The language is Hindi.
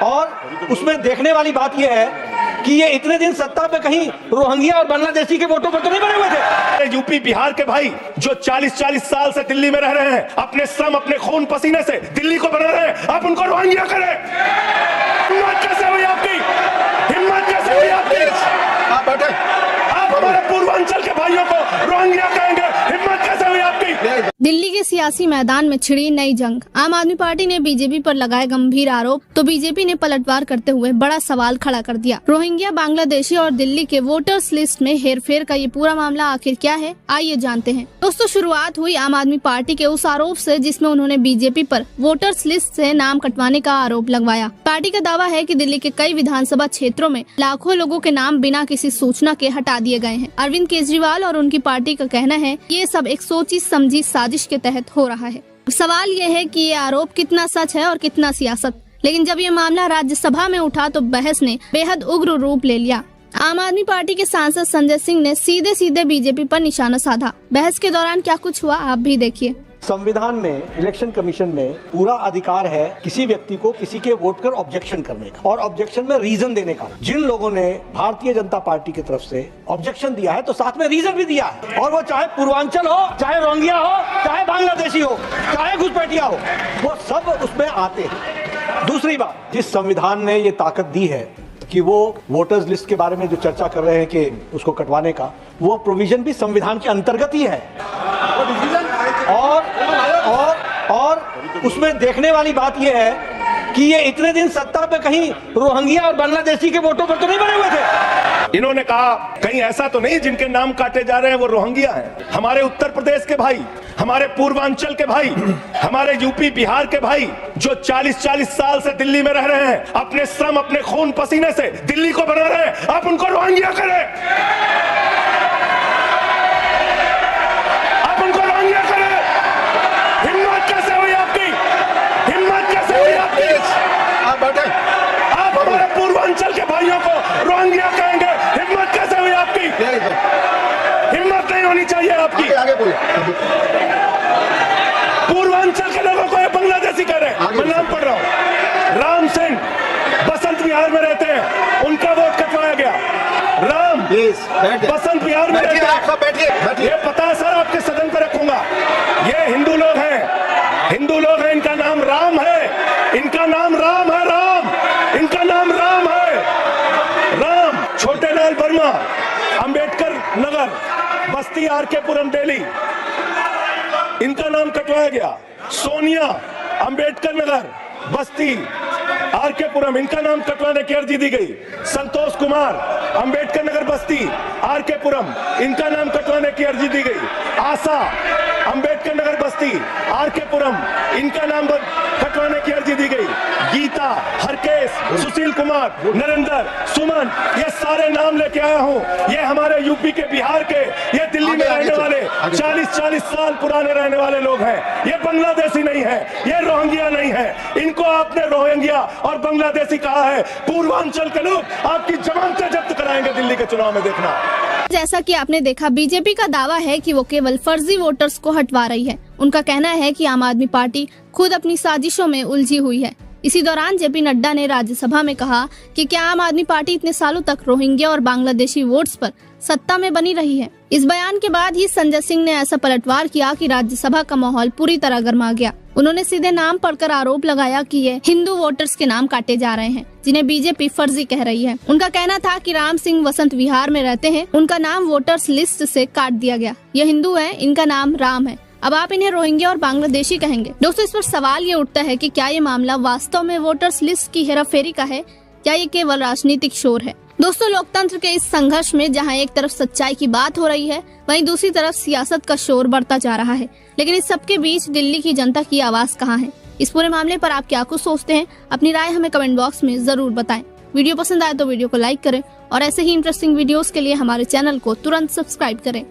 और उसमें देखने वाली बात यह है कि ये इतने दिन सत्ता पे कहीं रोहिंग्या और बांग्लादेशी के वोटों पर तो नहीं बने हुए थे। यूपी बिहार के भाई जो 40-40 साल से दिल्ली में रह रहे हैं, अपने श्रम अपने खून पसीने से दिल्ली को बना रहे हैं, आप उनको रोहिंग्या करें। हिम्मत कैसे हुई आपकी? हिम्मत कैसे हुई आपकी? आप बैठे, आप हमारे पूर्वांचल के भाइयों को रोहिंग्या कहेंगे? हिम्मत कैसे हुई आपकी? दिल्ली के सियासी मैदान में छिड़ी नई जंग। आम आदमी पार्टी ने बीजेपी पर लगाए गंभीर आरोप तो बीजेपी ने पलटवार करते हुए बड़ा सवाल खड़ा कर दिया। रोहिंग्या, बांग्लादेशी और दिल्ली के वोटर्स लिस्ट में हेरफेर का ये पूरा मामला आखिर क्या है, आइए जानते हैं। दोस्तों, शुरुआत हुई आम आदमी पार्टी के उस आरोप से जिसमें उन्होंने बीजेपी पर वोटर्स लिस्ट से नाम कटवाने का आरोप लगवाया। पार्टी का दावा है कि दिल्ली के कई विधानसभा क्षेत्रों में लाखों लोगों के नाम बिना किसी सूचना के हटा दिए गए हैं। अरविंद केजरीवाल और उनकी पार्टी का कहना है ये सब एक सोची समझी साजिश के तहत हो रहा है। सवाल ये है कि ये आरोप कितना सच है और कितना सियासत। लेकिन जब ये मामला राज्यसभा में उठा तो बहस ने बेहद उग्र रूप ले लिया। आम आदमी पार्टी के सांसद संजय सिंह ने सीधे सीधे बीजेपी पर निशाना साधा। बहस के दौरान क्या कुछ हुआ, आप भी देखिए। संविधान में, इलेक्शन कमीशन में पूरा अधिकार है किसी व्यक्ति को किसी के वोट पर ऑब्जेक्शन करने का और ऑब्जेक्शन में रीजन देने का। जिन लोगों ने भारतीय जनता पार्टी की तरफ से ऑब्जेक्शन दिया है तो साथ में रीजन भी दिया है, और वो चाहे पूर्वांचल हो, चाहे रोहिंग्या हो, चाहे बांग्लादेशी हो, चाहे घुसपैठिया हो, वो सब उसमें आते हैं। दूसरी बात, जिस संविधान ने ये ताकत दी है कि वो वोटर्स लिस्ट के बारे में जो चर्चा कर रहे हैं कि उसको कटवाने का, वो प्रोविजन भी संविधान के अंतर्गत ही है। और उसमें देखने वाली बात यह है कि ये इतने दिन सत्ता पे कहीं रोहिंग्या और बांग्लादेशी के वोटों पर तो नहीं बने हुए थे। इन्होंने कहा कहीं ऐसा तो नहीं जिनके नाम काटे जा रहे हैं वो रोहिंग्या हैं। हमारे उत्तर प्रदेश के भाई, हमारे पूर्वांचल के भाई, हमारे यूपी बिहार के भाई जो 40-40 साल से दिल्ली में रह रहे हैं, अपने श्रम अपने खून पसीने से दिल्ली को बना रहे हैं, आप उनको रोहिंग्या करें। आप उनको रोहिंग्या करें। हिम्मत कैसे हुई आपकी? हिम्मत कैसे हुई आपकी? आप बैठे, आप हमारे पूर्वांचल के भाइयों को रोहिंग्या कहेंगे? हिम्मत कैसे हुई आपकी? हिम्मत नहीं होनी चाहिए आपकी। आगे बोलिए। पूर्वांचल के लोगों को ये बांग्लादेशी कह रहे हैं। मैं नाम पढ़ रहा हूँ, राम सिंह बसंत विहार में रहते हैं, उनका वोट कटवाया गया। राम बसंत विहार में रहते हैं, ये पता है सर, आपके सदन पर रखूंगा। ये हिंदू लोग हैं, हिंदू लोग हैं, इनका नाम राम है, इनका नाम राम है, राम, इनका नाम राम है, राम। छोटे लाल वर्मा, अंबेडकर नगर, बस्ती, आरके पुरम, दिल्ली, इनका नाम कटवाया गया। सोनिया, अंबेडकर नगर, बस्ती, आरके पुरम, इनका नाम कटवाने की अर्जी दी गई। संतोष कुमार, अंबेडकर नगर, बस्ती, आरके पुरम, इनका नाम कटवाने की अर्जी दी गई। आशा, अंबेडकर नगर, बस्ती, आरके पुरम, इनका नाम कटवाने की अर्जी दी गई। गीता, हरकेश, सुशील कुमार, नरेंद्र, सुमन, ये सारे नाम लेके आया हूँ। ये हमारे यूपी के, बिहार के, ये दिल्ली में रहने वाले 40-40 साल पुराने रहने वाले लोग हैं। ये बांग्लादेशी नहीं है, ये रोहिंग्या नहीं है। इनको आपने रोहिंग्या और बांग्लादेशी कहा है। पूर्वांचल के लोग आपकी जमानतें जब्त कराएंगे दिल्ली के चुनाव में, देखना। जैसा कि आपने देखा, बीजेपी का दावा है कि वो केवल फर्जी वोटर्स को हटवा रही है। उनका कहना है कि आम आदमी पार्टी खुद अपनी साजिशों में उलझी हुई है। इसी दौरान जेपी नड्डा ने राज्यसभा में कहा कि क्या आम आदमी पार्टी इतने सालों तक रोहिंग्या और बांग्लादेशी वोट्स पर सत्ता में बनी रही है। इस बयान के बाद ही संजय सिंह ने ऐसा पलटवार किया कि राज्यसभा का माहौल पूरी तरह गर्मा गया। उन्होंने सीधे नाम पढ़कर आरोप लगाया कि ये हिंदू वोटर्स के नाम काटे जा रहे हैं, जिन्हें बीजेपी फर्जी कह रही है। उनका कहना था कि राम सिंह बसंत विहार में रहते हैं, उनका नाम वोटर्स लिस्ट से काट दिया गया। ये हिंदू है, इनका नाम राम है, अब आप इन्हें रोहिंग्या और बांग्लादेशी कहेंगे। दोस्तों, इस पर सवाल ये उठता है कि क्या ये मामला वास्तव में वोटर्स लिस्ट की हेराफेरी का है या ये केवल राजनीतिक शोर है। दोस्तों, लोकतंत्र के इस संघर्ष में जहां एक तरफ सच्चाई की बात हो रही है, वहीं दूसरी तरफ सियासत का शोर बढ़ता जा रहा है। लेकिन इस सबके बीच दिल्ली की जनता की आवाज कहाँ है? इस पूरे मामले पर आप क्या कुछ सोचते हैं? अपनी राय हमें कमेंट बॉक्स में जरूर बताएं। वीडियो पसंद आए तो वीडियो को लाइक करें और ऐसे ही इंटरेस्टिंग वीडियोस के लिए हमारे चैनल को तुरंत सब्सक्राइब करें।